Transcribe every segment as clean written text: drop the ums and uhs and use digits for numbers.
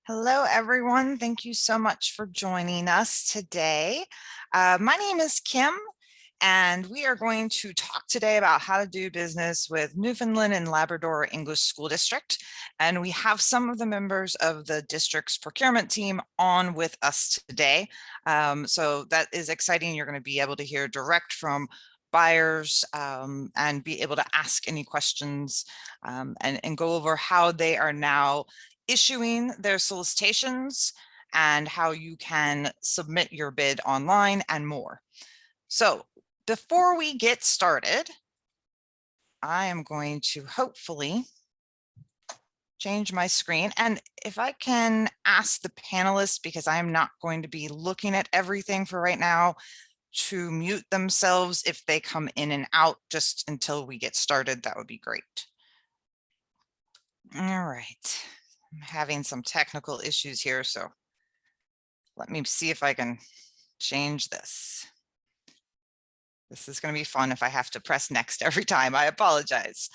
Hello, everyone. Thank you so much for joining us today. My name is Kim, and we are going to talk today about how to do business with Newfoundland and Labrador English School District. And we have some of the members of the district's procurement team on with us today. So that is exciting. You're going to be able to hear direct from buyers and be able to ask any questions and go over how they are now issuing their solicitations and how you can submit your bid online and more. So before we get started, I am going to hopefully change my screen. And if I can ask the panelists, because I'm not going to be looking at everything for right now, to mute themselves if they come in and out just until we get started, that would be great. All right. I'm having some technical issues here, so let me see if I can change this. This is going to be fun if I have to press next every time. I apologize.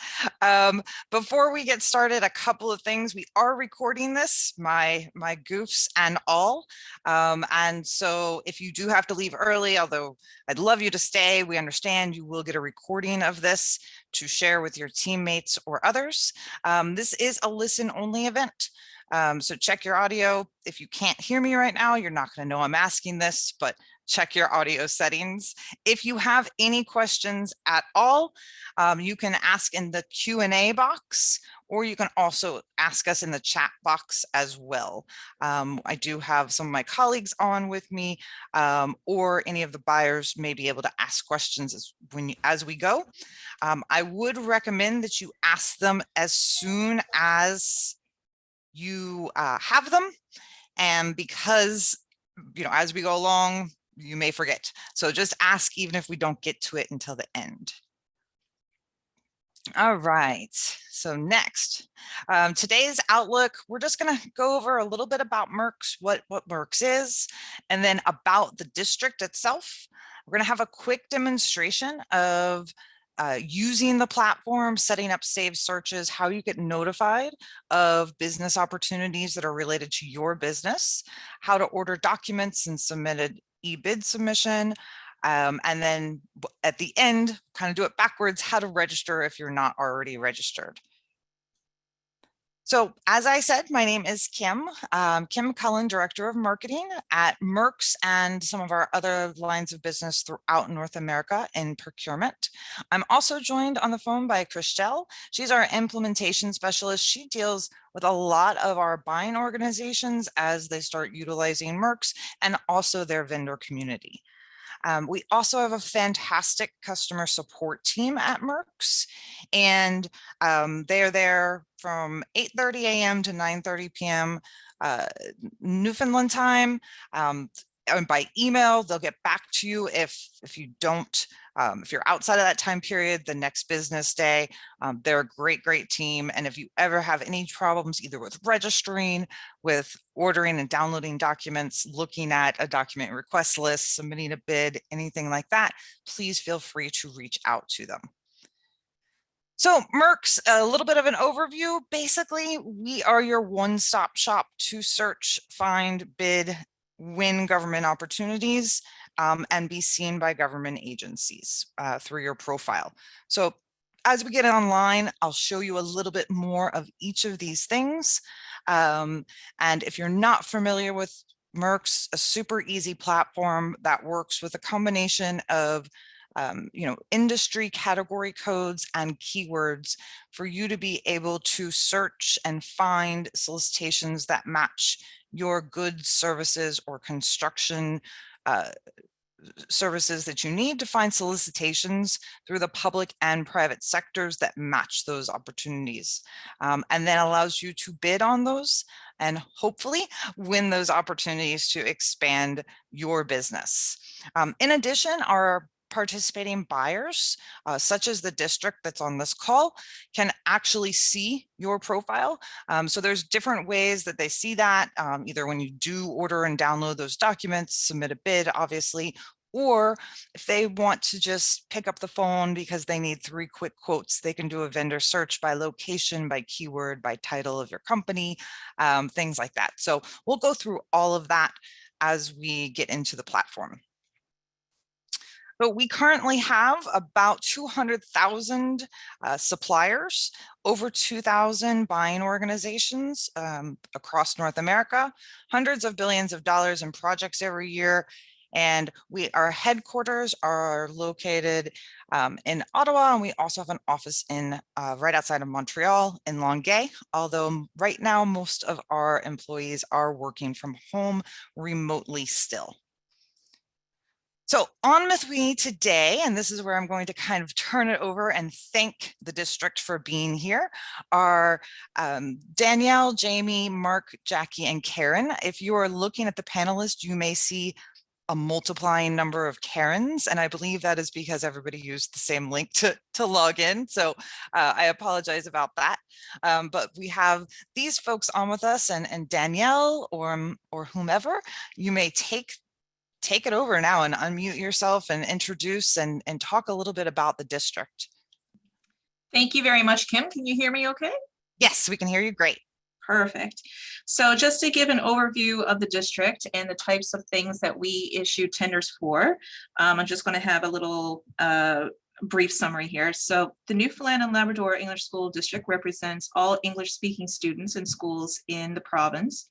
Before we get started, a couple of things. We are recording this, my goofs and all. And so if you do have to leave early, although I'd love you to stay, we understand you will get a recording of this to share with your teammates or others. This is a listen-only event. So check your audio. If you can't hear me right now, you're not going to know I'm asking this, but check your audio settings. If you have any questions at all, you can ask in the Q&A box, or you can also ask us in the chat box as well. I do have some of my colleagues on with me, or any of the buyers may be able to ask questions as we go. I would recommend that you ask them as soon as you have them, and because as we go along, you may forget. So just ask even if we don't get to it until the end. All right, so next, today's outlook, we're just going to go over a little bit about merx, what merx is, and then about the district itself. We're going to have a quick demonstration of using the platform, setting up saved searches, how you get notified of business opportunities that are related to your business, how to order documents and submit an e-bid submission, and then at the end, kind of do it backwards, how to register if you're not already registered. So as I said, my name is Kim, Kim Cullen, Director of Marketing at merx and some of our other lines of business throughout North America in procurement. I'm also joined on the phone by Christelle. She's our implementation specialist. She deals with a lot of our buying organizations as they start utilizing merx and also their vendor community. We also have a fantastic customer support team at merx, and they are there from 8:30 a.m. to 9:30 p.m. Newfoundland time. And by email, they'll get back to you if you don't, if you're outside of that time period, the next business day. They're a great team. And if you ever have any problems, either with registering, with ordering and downloading documents, looking at a document request list, submitting a bid, anything like that, please feel free to reach out to them. So merx, a little bit of an overview. Basically, we are your one-stop shop to search, find, bid, win government opportunities, and be seen by government agencies through your profile. So as we get online, I'll show you a little bit more of each of these things. And if you're not familiar with merx, a super easy platform that works with a combination of industry category codes and keywords for you to be able to search and find solicitations that match your goods, services, or construction services that you need, to find solicitations through the public and private sectors that match those opportunities, and then allows you to bid on those and hopefully win those opportunities to expand your business. In addition, our participating buyers, such as the district that's on this call, can actually see your profile. So there's different ways that they see that, either when you do order and download those documents, submit a bid, obviously, Or if they want to just pick up the phone because they need 3 quick quotes, they can do a vendor search by location, by keyword, by title of your company, things like that. So we'll go through all of that as we get into the platform. But we currently have about 200,000 suppliers, over 2,000 buying organizations across North America, hundreds of billions of dollars in projects every year. And our headquarters are located in Ottawa, and we also have an office in right outside of Montreal in Longueuil, although right now most of our employees are working from home remotely still. So on with me today, and this is where I'm going to kind of turn it over and thank the district for being here, are Danielle, Jamie, Mark, Jackie, and Karen. If you are looking at the panelists, you may see a multiplying number of Karens, and I believe that is because everybody used the same link to log in. So I apologize about that. But we have these folks on with us, and Danielle or whomever, you may take it over now and unmute yourself and introduce and talk a little bit about the district. Thank you very much, Kim. Can you hear me okay? Yes, we can hear you great. Perfect. So just to give an overview of the district and the types of things that we issue tenders for, I'm just going to have a little brief summary here. So the Newfoundland and Labrador English School District represents all English-speaking students in schools in the province.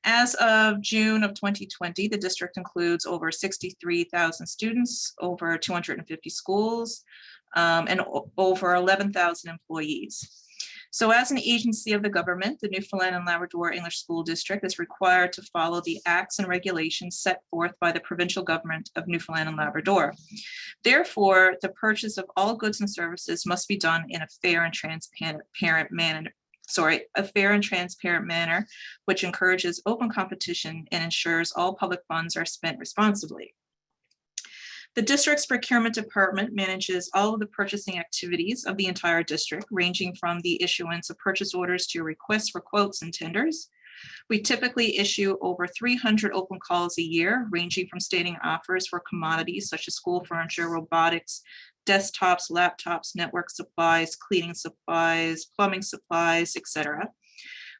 As of June of 2020, the district includes over 63,000 students, over 250 schools, and over 11,000 employees. So as an agency of the government, the Newfoundland and Labrador English School District is required to follow the acts and regulations set forth by the provincial government of Newfoundland and Labrador. Therefore, the purchase of all goods and services must be done in a fair and transparent manner, which encourages open competition and ensures all public funds are spent responsibly. The district's procurement department manages all of the purchasing activities of the entire district, ranging from the issuance of purchase orders to requests for quotes and tenders. We typically issue over 300 open calls a year, ranging from stating offers for commodities such as school furniture, robotics, desktops, laptops, network supplies, cleaning supplies, plumbing supplies, etc.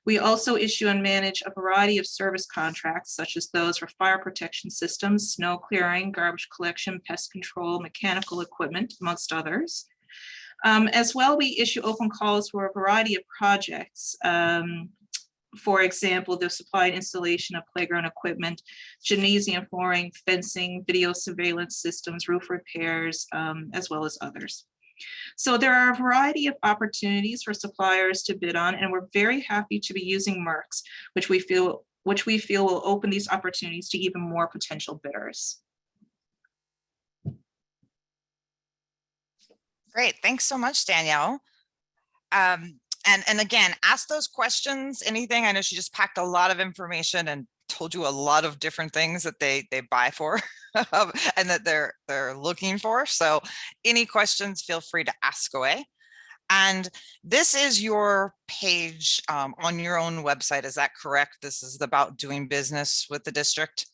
We also issue and manage a variety of service contracts, such as those for fire protection systems, snow clearing, garbage collection, pest control, mechanical equipment, amongst others. As well, we issue open calls for a variety of projects. For example, the supply and installation of playground equipment, gymnasium flooring, fencing, video surveillance systems, roof repairs, as well as others. So there are a variety of opportunities for suppliers to bid on, and we're very happy to be using merx, which we feel will open these opportunities to even more potential bidders. Great, thanks so much, Danielle. And again, ask those questions, anything. I know she just packed a lot of information and told you a lot of different things that they buy for and that they're looking for. So any questions, feel free to ask away. And this is your page on your own website. Is that correct? This is about doing business with the district?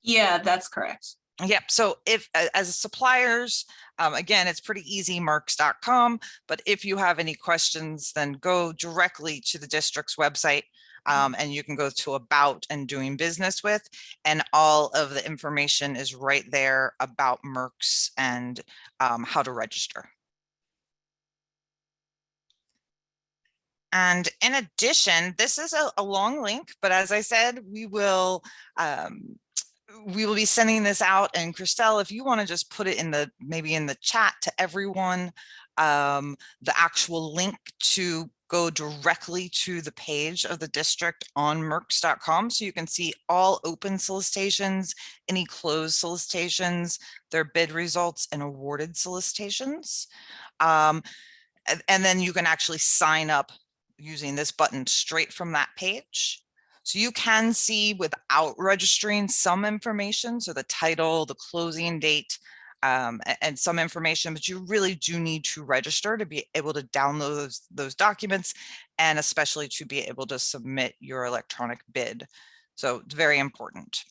Yeah, that's correct. Yep. So if as suppliers, again, it's pretty easy, merx.com. But if you have any questions, then go directly to the district's website. And you can go to about and doing business with, and all of the information is right there about merx and how to register. And in addition, this is a long link, but as I said, we will be sending this out. And Christelle, if you want to just put it in maybe in the chat to everyone, the actual link to go directly to the page of the district on merx.com, so you can see all open solicitations, any closed solicitations, their bid results, and awarded solicitations. And then you can actually sign up using this button straight from that page. So you can see without registering some information, so the title, the closing date, and some information, but you really do need to register to be able to download those documents, and especially to be able to submit your electronic bid. So it's very important.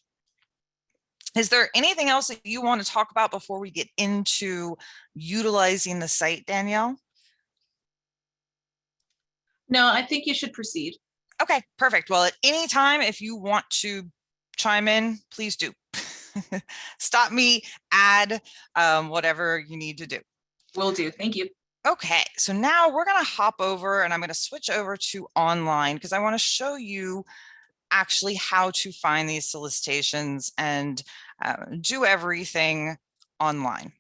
Is there anything else that you want to talk about before we get into utilizing the site, Danielle? No, I think you should proceed. Okay, perfect. Well, at any time, if you want to chime in, please do. Stop me, add whatever you need to do. Will do. Thank you. Okay, so now we're going to hop over and I'm going to switch over to online because I want to show you actually how to find these solicitations and do everything online.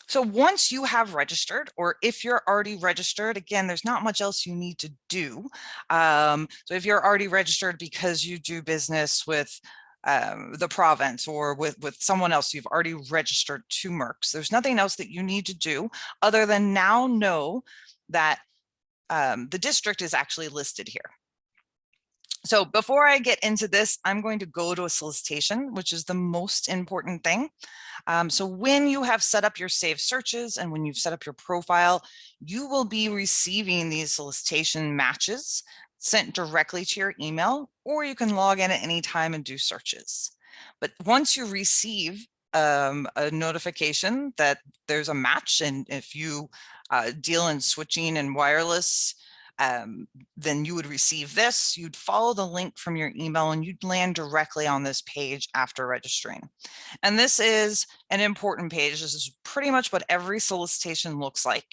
So once you have registered, or if you're already registered, again, there's not much else you need to do. So if you're already registered because you do business with the province or with someone else, you've already registered to merx. There's nothing else that you need to do other than now know that the district is actually listed here. So before I get into this, I'm going to go to a solicitation, which is the most important thing. So when you have set up your saved searches and when you've set up your profile, you will be receiving these solicitation matches sent directly to your email, or you can log in at any time and do searches. But once you receive a notification that there's a match, and if you deal in switching and wireless, then you would receive this, you'd follow the link from your email and you'd land directly on this page after registering. And this is an important page. This is pretty much what every solicitation looks like.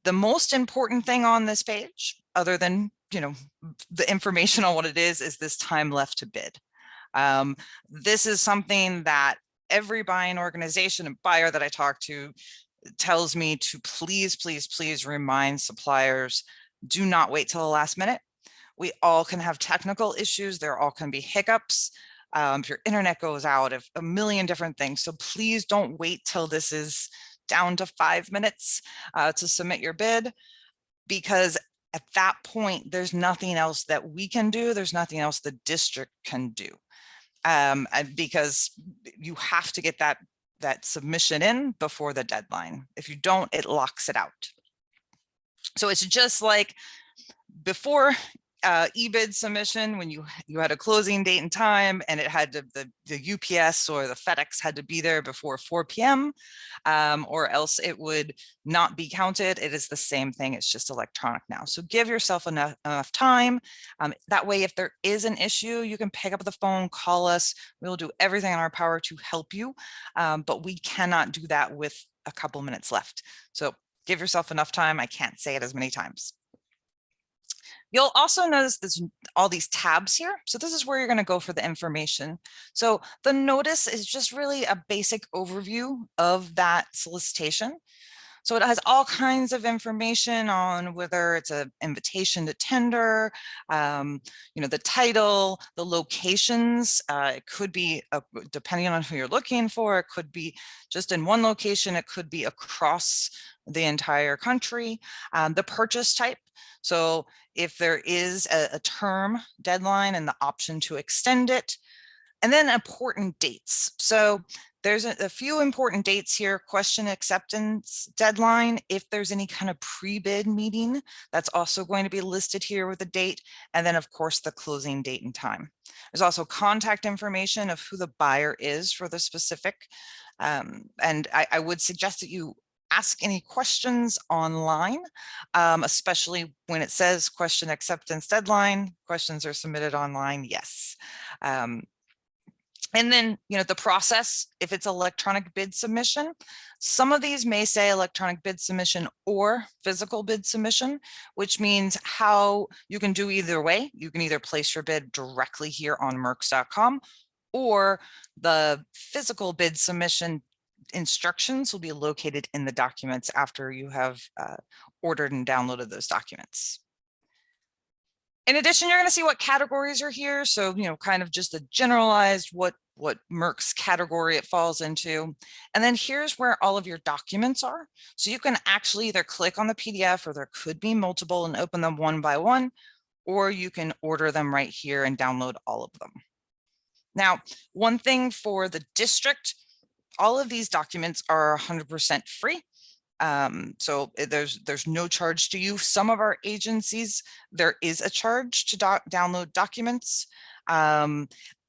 The most important thing on this page, other than, the information on what it is this time left to bid. This is something that every buying organization and buyer that I talk to tells me to please, please, please remind suppliers, do not wait till the last minute. We all can have technical issues. There all can be hiccups. If your internet goes out, if a million different things. So please don't wait till this is down to 5 minutes to submit your bid, because at that point, there's nothing else that we can do. There's nothing else the district can do. Because you have to get that submission in before the deadline. If you don't, it locks it out. So it's just like before e-bid submission, when you had a closing date and time, and it had to, the UPS or the FedEx had to be there before 4 p.m. Or else it would not be counted. It is the same thing. It's just electronic now. So give yourself enough time. That way, if there is an issue, you can pick up the phone, call us. We will do everything in our power to help you. But we cannot do that with a couple minutes left. So give yourself enough time. I can't say it as many times. You'll also notice there's all these tabs here. So this is where you're going to go for the information. So the notice is just really a basic overview of that solicitation. So it has all kinds of information on whether it's an invitation to tender, the title, the locations. It could be, depending on who you're looking for, it could be just in one location. It could be across the entire country. The purchase type. So if there is a term deadline and the option to extend it, and then important dates. So there's a few important dates here: question acceptance deadline. If there's any kind of pre-bid meeting, that's also going to be listed here with a date. And then of course the closing date and time. There's also contact information of who the buyer is for the specific. And I would suggest that you ask any questions online, especially when it says question acceptance deadline. Questions are submitted online, yes. And then, the process, if it's electronic bid submission, some of these may say electronic bid submission or physical bid submission, which means how you can do either way. You can either place your bid directly here on merx.com, or the physical bid submission instructions will be located in the documents after you have ordered and downloaded those documents. In addition, you're going to see what categories are here. So, kind of just a generalized what merx category it falls into. And then here's where all of your documents are. So you can actually either click on the PDF, or there could be multiple, and open them one by one, or you can order them right here and download all of them. Now, one thing for the district, all of these documents are 100% free. So there's no charge to you. Some of our agencies, there is a charge to download documents.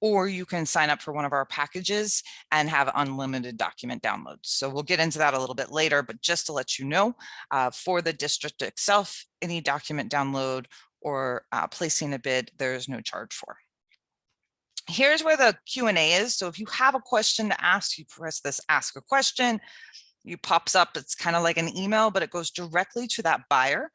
or you can sign up for one of our packages and have unlimited document downloads. So we'll get into that a little bit later, but just to let you know, for the district itself, any document download or placing a bid, there is no charge for. Here's where the Q&A is. So if you have a question to ask, you press this ask a question. It pops up. It's kind of like an email, but it goes directly to that buyer.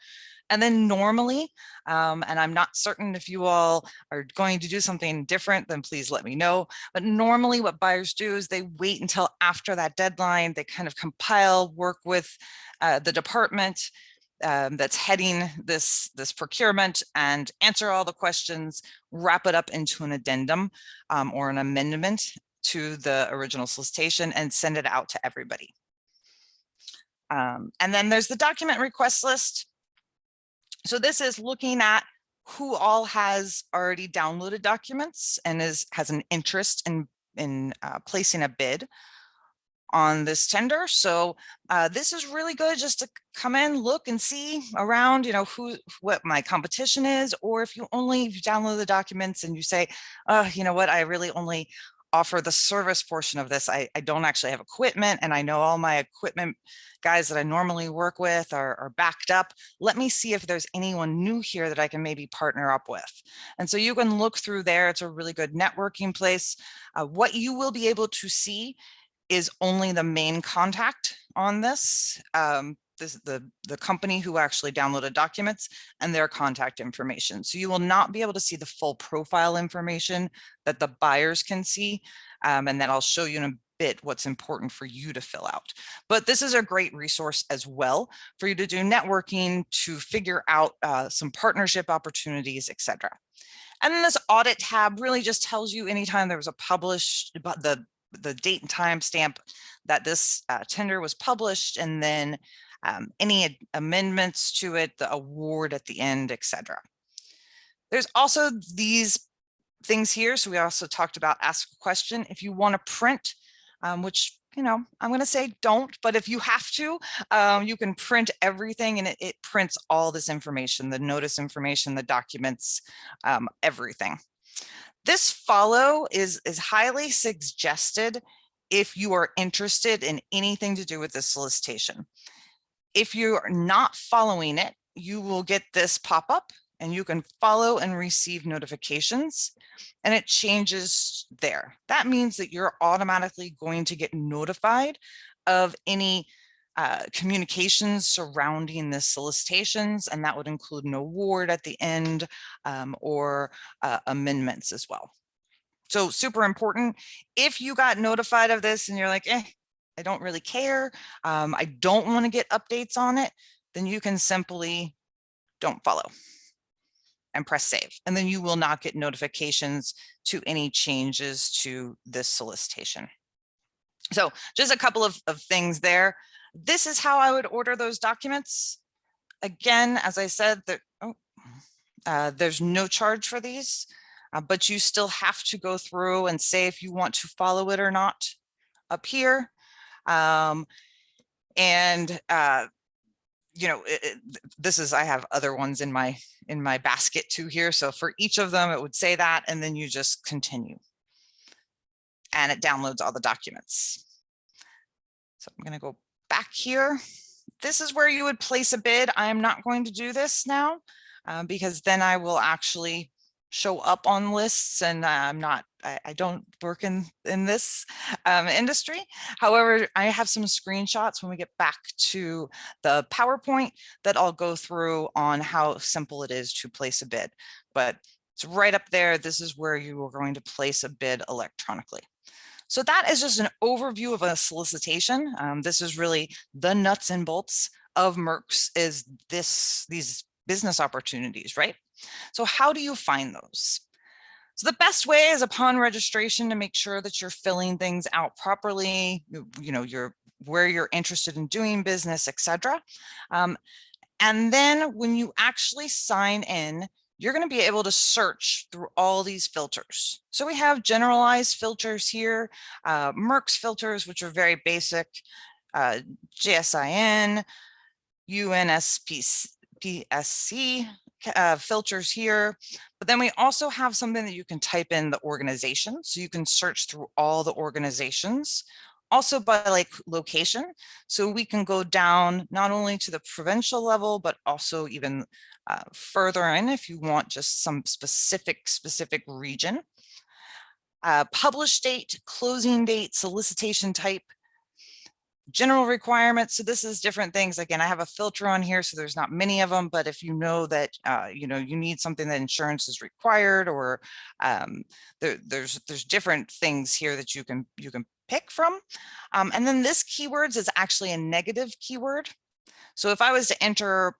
And then normally, and I'm not certain if you all are going to do something different, then please let me know. But normally what buyers do is they wait until after that deadline. They kind of compile, work with the department that's heading this procurement and answer all the questions, wrap it up into an addendum or an amendment to the original solicitation and send it out to everybody. And then there's the document request list. So this is looking at who all has already downloaded documents and has an interest in placing a bid on this tender. So this is really good just to come in, look and see around, you know, what my competition is, or if you download the documents and you say, you know what, I really only offer the service portion of this. I don't actually have equipment, and I know all my equipment guys that I normally work with are backed up. Let me see if there's anyone new here that I can maybe partner up with. And so you can look through there. It's a really good networking place. What you will be able to see is only the main contact on this. The company who actually downloaded documents and their contact information. So you will not be able to see the full profile information that the buyers can see. And then I'll show you in a bit what's important for you to fill out. But this is a great resource as well for you to do networking, to figure out some partnership opportunities, etc. And then this audit tab really just tells you anytime there was a published, the date and time stamp that this tender was published, and then any amendments to it, the award at the end, etc. There's also these things here. So we also talked about ask a question. If you want to print, which, you know, I'm going to say don't, but if you have to, you can print everything, and it prints all this information, the notice information, the documents, everything. This follow is highly suggested if you are interested in anything to do with this solicitation. If you are not following it, you will get this pop up, and you can follow and receive notifications, and it changes there. That means that you're automatically going to get notified of any communications surrounding the solicitations, and that would include an award at the end or amendments as well. So super important. If you got notified of this and you're like, I don't really care, I don't want to get updates on it, then you can simply don't follow and press save. And then you will not get notifications to any changes to this solicitation. So just a couple of things there. This is how I would order those documents. Again, as I said, there's no charge for these, but you still have to go through and say if you want to follow it or not up here. You know, I have other ones in my basket too here. So for each of them, it would say that, and then you just continue. And it downloads all the documents. So I'm going to go back here. This is where you would place a bid. I am not going to do this now because then I will actually show up on lists, and I don't work in this industry. However, I have some screenshots when we get back to the PowerPoint that I'll go through on how simple it is to place a bid. But it's right up there. This is where you are going to place a bid electronically. So that is just an overview of a solicitation. This is really the nuts and bolts of merx, is these business opportunities, right? So how do you find those? So the best way is upon registration to make sure that you're filling things out properly, you know, where you're interested in doing business, etc. And then when you actually sign in, you're going to be able to search through all these filters. So we have generalized filters here, merx filters, which are very basic, JSIN, UNSPSC, filters here, but then we also have something that you can type in the organization. So you can search through all the organizations, also by like location. So we can go down not only to the provincial level, but also even further in if you want just some specific region. Publish date, closing date, solicitation type, general requirements. So this is different things. Again, I have a filter on here, so there's not many of them, but if you know that, you need something that insurance is required, or there's different things here that you can pick from. And then this keywords is actually a negative keyword. So if I was to enter,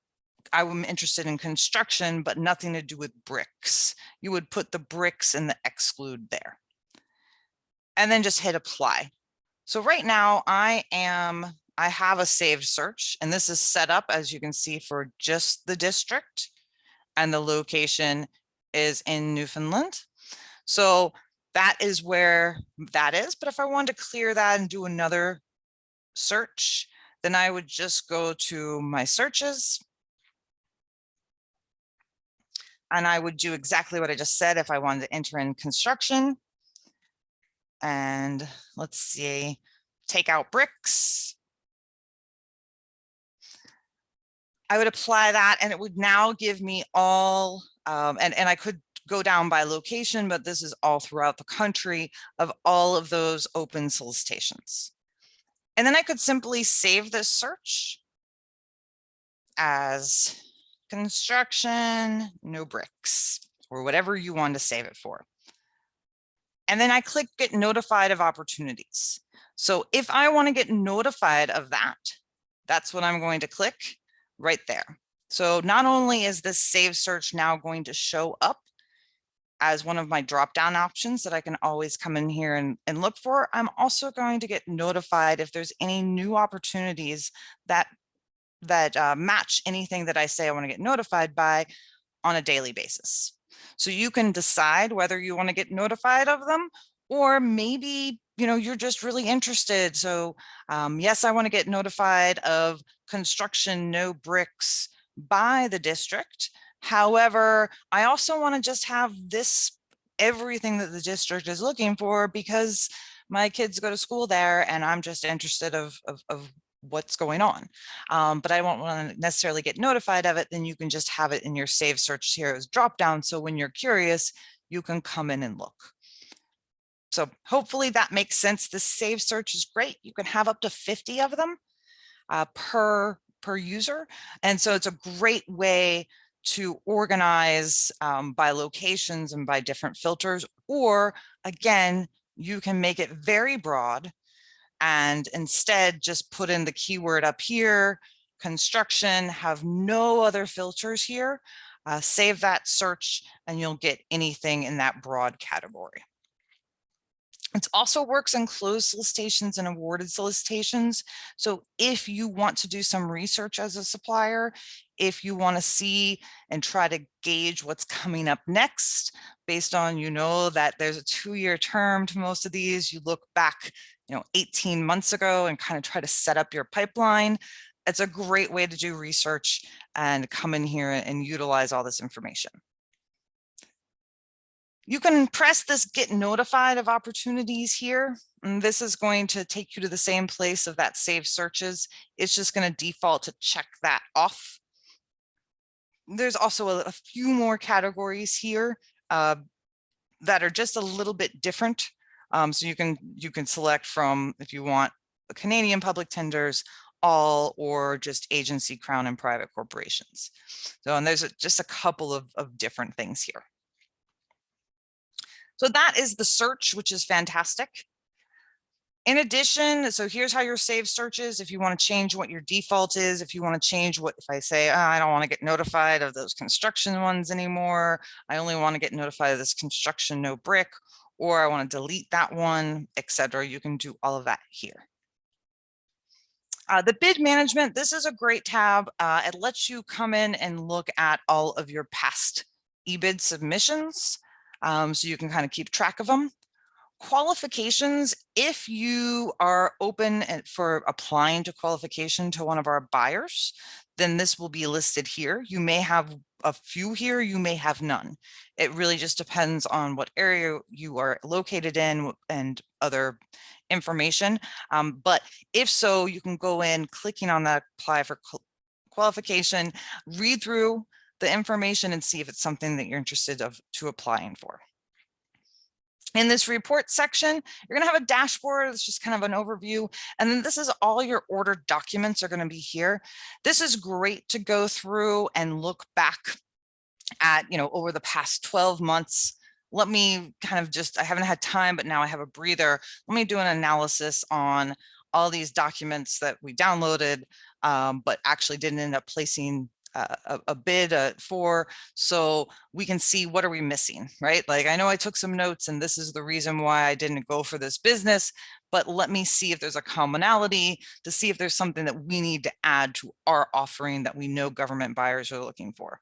I'm interested in construction, but nothing to do with bricks, you would put the bricks in the exclude there. And then just hit apply. So right now I have a saved search, and this is set up, as you can see, for just the district, and the location is in Newfoundland. So that is where that is. But if I wanted to clear that and do another search, then I would just go to my searches. And I would do exactly what I just said if I wanted to enter in construction. And let's see, take out bricks. I would apply that, and it would now give me all, and I could go down by location, but this is all throughout the country of all of those open solicitations. And then I could simply save this search as construction, no bricks, or whatever you want to save it for. And then I click get notified of opportunities. So if I want to get notified of that, that's what I'm going to click right there. So not only is this save search now going to show up as one of my drop-down options that I can always come in here and look for, I'm also going to get notified if there's any new opportunities that match anything that I say I want to get notified by on a daily basis. So you can decide whether you want to get notified of them, or maybe, you're just really interested. So yes, I want to get notified of construction, no bricks by the district. However, I also want to just have everything that the district is looking for, because my kids go to school there and I'm just interested of what's going on. But I won't want to necessarily get notified of it. Then you can just have it in your save search here as drop down. So when you're curious, you can come in and look. So hopefully that makes sense. The save search is great. You can have up to 50 of them per user. And so it's a great way to organize by locations and by different filters. Or again, you can make it very broad and instead just put in the keyword up here, construction, have no other filters here, save that search, and you'll get anything in that broad category. It also works in closed solicitations and awarded solicitations. So if you want to do some research as a supplier, if you want to see and try to gauge what's coming up next, based on, that there's a 2-year term to most of these, you look back, 18 months ago and kind of try to set up your pipeline. It's a great way to do research and come in here and utilize all this information. You can press this get notified of opportunities here, and this is going to take you to the same place of that save searches. It's just going to default to check that off. There's also a few more categories here that are just a little bit different. So you can select from, if you want, the Canadian public tenders, all, or just agency, crown, and private corporations. So, and there's just a couple of different things here. So that is the search, which is fantastic. In addition, so here's how your save searches. If you want to change what your default is, if you want to change if I say, I don't want to get notified of those construction ones anymore, I only want to get notified of this construction, no brick, or I want to delete that one, etc. You can do all of that here. The bid management, this is a great tab. It lets you come in and look at all of your past eBid submissions. So you can kind of keep track of them. Qualifications, if you are open for applying to qualification to one of our buyers, then this will be listed here. You may have a few here, you may have none. It really just depends on what area you are located in and other information. But if so, you can go in clicking on that apply for qualification, read through the information and see if it's something that you're interested to applying for. In this report section, you're going to have a dashboard. It's just kind of an overview. And then this is all your ordered documents are going to be here. This is great to go through and look back at, over the past 12 months. Let me kind of I haven't had time, but now I have a breather. Let me do an analysis on all these documents that we downloaded, but actually didn't end up placing a bid for, so we can see what are we missing, right? Like, I know I took some notes and this is the reason why I didn't go for this business, but let me see if there's a commonality to see if there's something that we need to add to our offering that we know government buyers are looking for.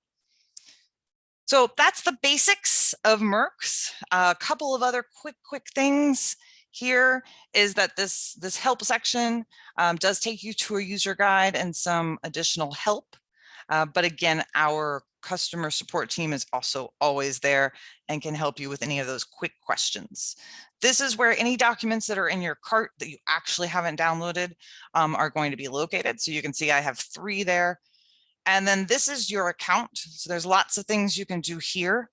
So that's the basics of merx. A couple of other quick things here is that this help section does take you to a user guide and some additional help. But again, our customer support team is also always there and can help you with any of those quick questions. This is where any documents that are in your cart that you actually haven't downloaded are going to be located. So you can see I have 3 there. And then this is your account. So there's lots of things you can do here.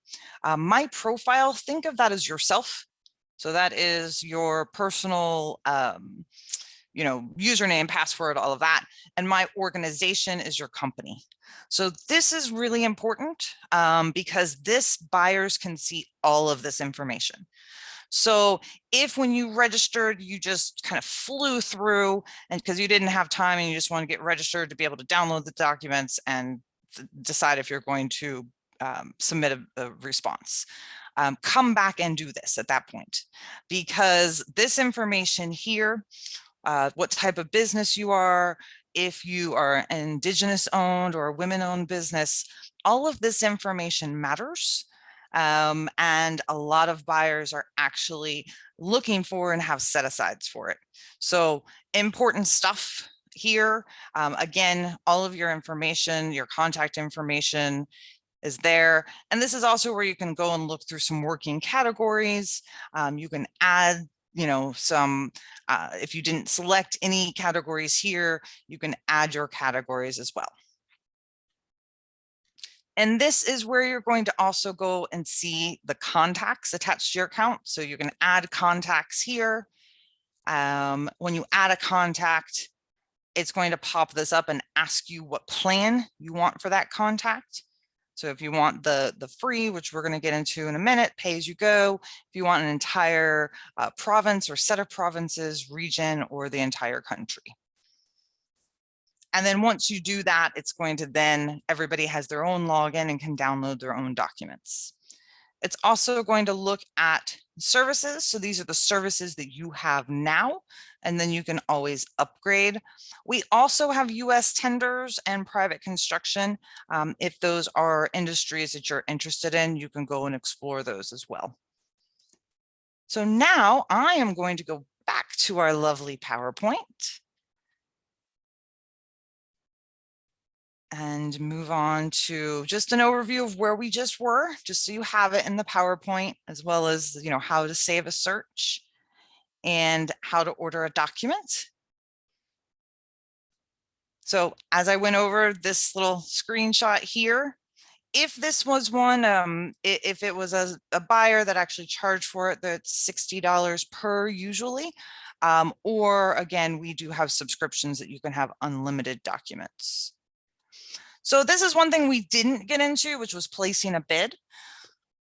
My profile, think of that as yourself. So that is your personal username, password, all of that. And my organization is your company. So this is really important because buyers can see all of this information. So if when you registered, you just kind of flew through and because you didn't have time and you just want to get registered to be able to download the documents and decide if you're going to submit a response. Come back and do this at that point, because this information here, what type of business you are, if you are an Indigenous owned or women owned business, all of this information matters. And a lot of buyers are actually looking for and have set asides for it. So important stuff here. Again, all of your information, your contact information is there. And this is also where you can go and look through some working categories. You can add some, if you didn't select any categories here, you can add your categories as well. And this is where you're going to also go and see the contacts attached to your account. So you can add contacts here. When you add a contact, it's going to pop this up and ask you what plan you want for that contact. So if you want the free, which we're going to get into in a minute, pay as you go, if you want an entire province or set of provinces, region, or the entire country. And then once you do that, it's going to then, everybody has their own login and can download their own documents. It's also going to look at services. So these are the services that you have now, and then you can always upgrade. We also have US tenders and private construction. If those are industries that you're interested in, you can go and explore those as well. So now I am going to go back to our lovely PowerPoint and move on to just an overview of where we just were, just so you have it in the PowerPoint, as well as, how to save a search and how to order a document. So as I went over this little screenshot here, if this was one, if it was a buyer that actually charged for it, that's $60 per usually. Or again, we do have subscriptions that you can have unlimited documents. So this is one thing we didn't get into, which was placing a bid.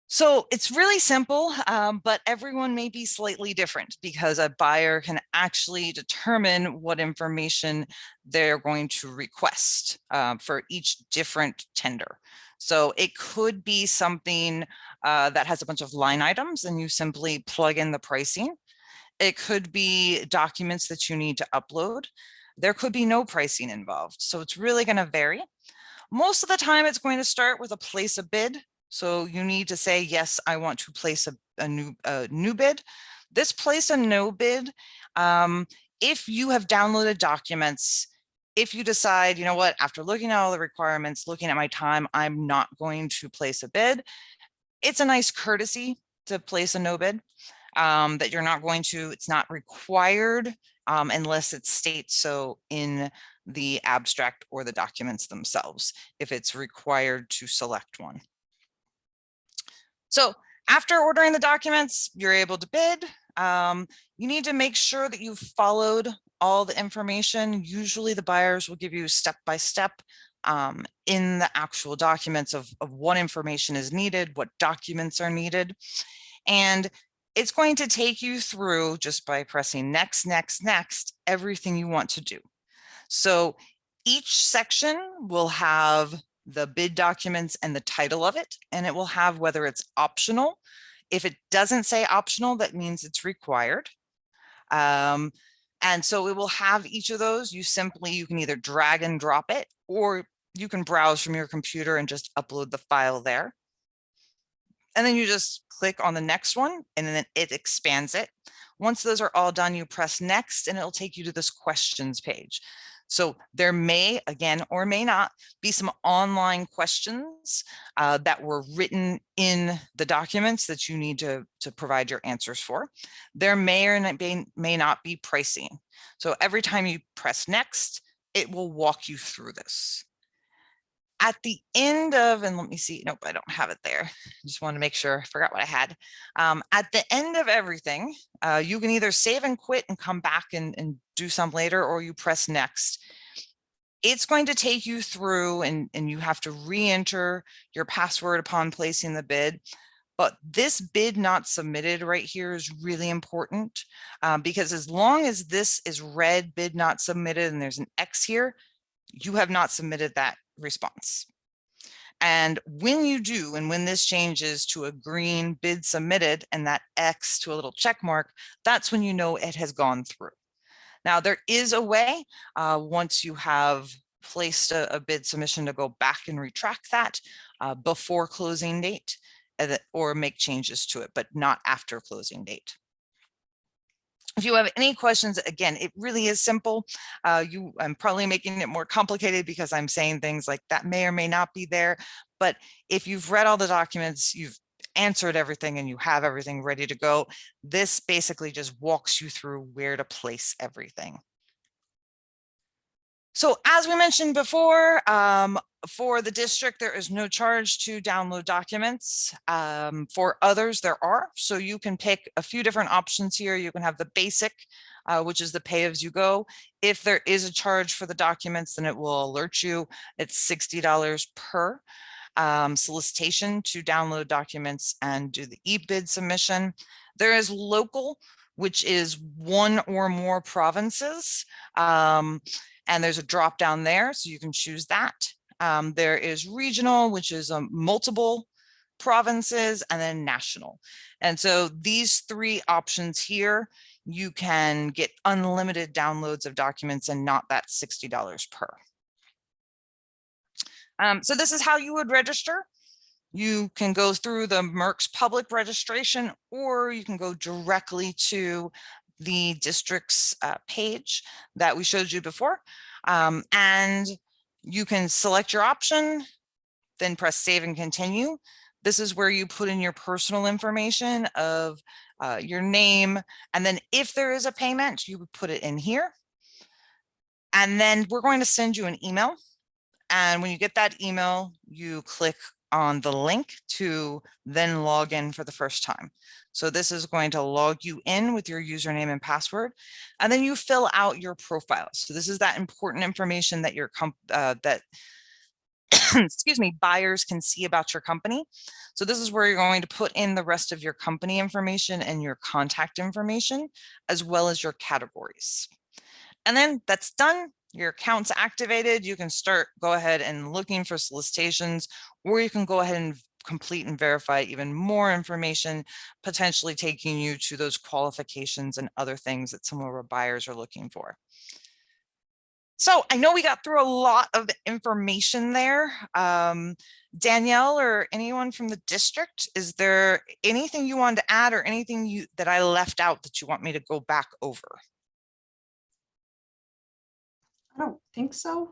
So it's really simple, but everyone may be slightly different because a buyer can actually determine what information they're going to request for each different tender. So it could be something that has a bunch of line items and you simply plug in the pricing. It could be documents that you need to upload. There could be no pricing involved. So it's really going to vary. Most of the time, it's going to start with a place a bid. So you need to say, yes, I want to place a new bid. This place a no bid. If you have downloaded documents, if you decide, you know what, after looking at all the requirements, looking at my time, I'm not going to place a bid, it's a nice courtesy to place a no bid, that you're not going to, it's not required unless it states so in the abstract or the documents themselves, if it's required to select one. So after ordering the documents, you're able to bid. You need to make sure that you've followed all the information. Usually the buyers will give you step-by-step in the actual documents of what information is needed, what documents are needed. And it's going to take you through, just by pressing next, next, next, everything you want to do. So each section will have the bid documents and the title of it, and it will have whether it's optional. If it doesn't say optional, that means it's required. And so it will have each of those. You can either drag and drop it, or you can browse from your computer and just upload the file there. And then you just click on the next one, and then it expands it. Once those are all done, you press next, and it'll take you to this questions page. So there may, again, or may not be some online questions that were written in the documents that you need to provide your answers for. There may or may not be pricing. So every time you press next, it will walk you through this. At the end of, and let me see, nope, I don't have it there. I just wanted to make sure, I forgot what I had. At the end of everything, you can either save and quit and come back and do some later, or you press next. It's going to take you through and you have to re-enter your password upon placing the bid. But this bid not submitted right here is really important because as long as this is red bid not submitted and there's an X here, you have not submitted that response. And when you do, and when this changes to a green bid submitted and that X to a little check mark, that's when you know it has gone through. Now, there is a way, once you have placed a bid submission, to go back and retract that before closing date or make changes to it, but not after closing date. If you have any questions, again, it really is simple. I'm probably making it more complicated because I'm saying things like that may or may not be there. But if you've read all the documents, you've answered everything, and you have everything ready to go, this basically just walks you through where to place everything. So as we mentioned before, for the district, there is no charge to download documents. For others, there are. So you can pick a few different options here. You can have the basic, which is the pay as you go. If there is a charge for the documents, then it will alert you. It's $60 per solicitation to download documents and do the e-bid submission. There is local, which is one or more provinces. And there's a drop down there, so you can choose that. There is regional, which is multiple provinces, and then national. And so these three options here, you can get unlimited downloads of documents and not that $60 per. So this is how you would register. You can go through the merx public registration, or you can go directly to the district's page that we showed you before. And you can select your option, then press save and continue. This is where you put in your personal information of your name. And then if there is a payment, you would put it in here. And then we're going to send you an email. And when you get that email, you click on the link to then log in for the first time. So this is going to log you in with your username and password, and then you fill out your profile. So this is that important information that your excuse me, buyers can see about your company. So this is where you're going to put in the rest of your company information and your contact information, as well as your categories. And then that's done. Your account's activated. You can go ahead and looking for solicitations, or you can go ahead and complete and verify even more information, potentially taking you to those qualifications and other things that some of our buyers are looking for. So I know we got through a lot of information there. Danielle or anyone from the district, is there anything you wanted to add or anything that I left out that you want me to go back over? I don't think so.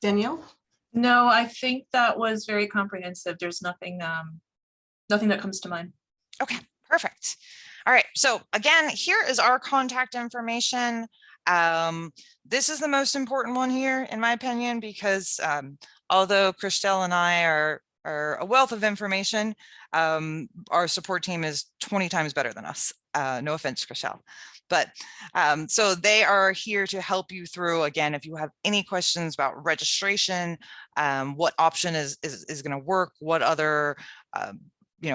Danielle? No, I think that was very comprehensive. There's nothing, nothing that comes to mind. Okay, perfect. All right, so again, here is our contact information. This is the most important one here, in my opinion, because although Christelle and I are a wealth of information, our support team is 20 times better than us. No offense, Christelle. But so they are here to help you through, again, if you have any questions about registration, what option is going to work, what other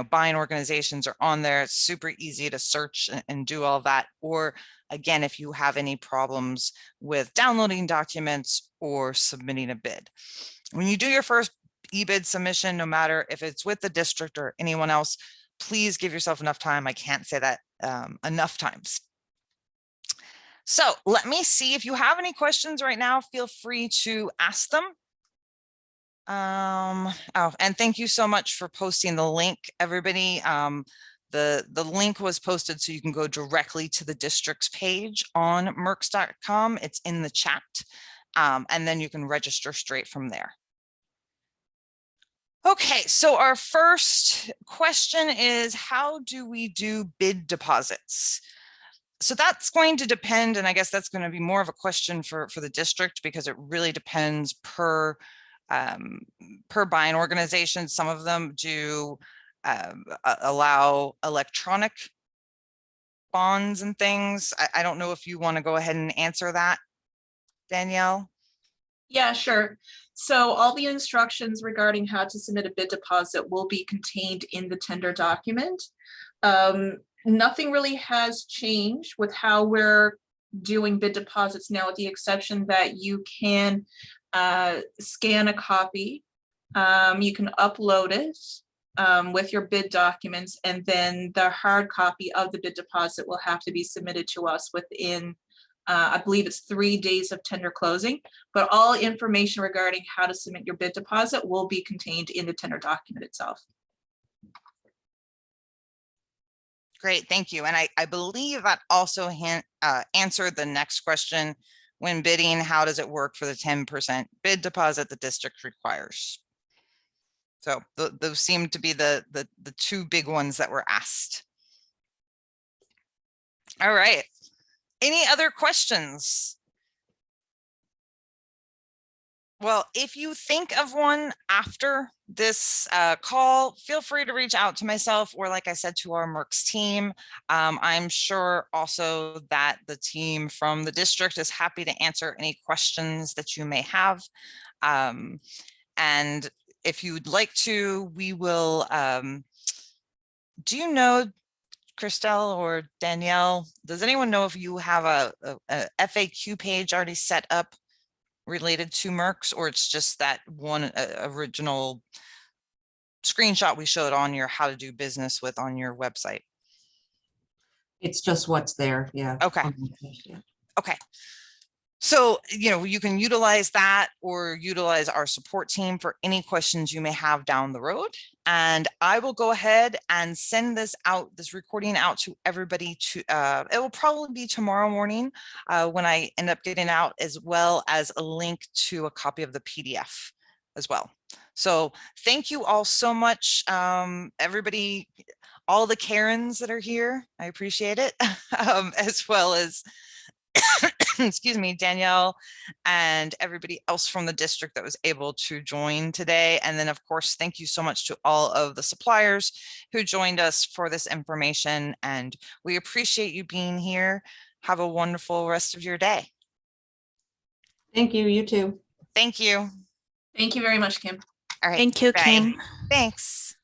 buying organizations are on there. It's super easy to search and do all that. Or again, if you have any problems with downloading documents or submitting a bid. When you do your first eBid submission, no matter if it's with the district or anyone else, please give yourself enough time. I can't say that enough times. So let me see if you have any questions right now, feel free to ask them. Oh, and thank you so much for posting the link, everybody. The link was posted so you can go directly to the district's page on merx.com. It's in the chat, and then you can register straight from there. Okay, so our first question is, how do we do bid deposits? So that's going to depend, and I guess that's going to be more of a question for the district, because it really depends per buying organization. Some of them do allow electronic bonds and things. I don't know if you want to go ahead and answer that, Danielle. Yeah, sure. So all the instructions regarding how to submit a bid deposit will be contained in the tender document. Nothing really has changed with how we're doing bid deposits now, with the exception that you can scan a copy. You can upload it with your bid documents, and then the hard copy of the bid deposit will have to be submitted to us within, I believe it's 3 days of tender closing, but all information regarding how to submit your bid deposit will be contained in the tender document itself. Great, thank you. And I believe that also answered the next question. When bidding, how does it work for the 10% bid deposit the district requires? So those seem to be the two big ones that were asked. All right. Any other questions? Well, if you think of one after this call, feel free to reach out to myself, or like I said, to our merx team. I'm sure also that the team from the district is happy to answer any questions that you may have. And if you'd like to, we will, do you know, Christelle or Danielle, does anyone know if you have a FAQ page already set up related to merx, or it's just that one original screenshot we showed on your how to do business with on your website? It's just what's there. Yeah. Okay. Yeah. Okay. So, you can utilize that or utilize our support team for any questions you may have down the road. And I will go ahead and send this recording out to everybody. It will probably be tomorrow morning when I end up getting out, as well as a link to a copy of the PDF as well. So thank you all so much, everybody, all the Karens that are here. I appreciate it, as well as excuse me, Danielle, and everybody else from the district that was able to join today. And then, of course, thank you so much to all of the suppliers who joined us for this information. And we appreciate you being here. Have a wonderful rest of your day. Thank you. You too. Thank you. Thank you very much, Kim. All right. Thank you, bye. Kim. Thanks.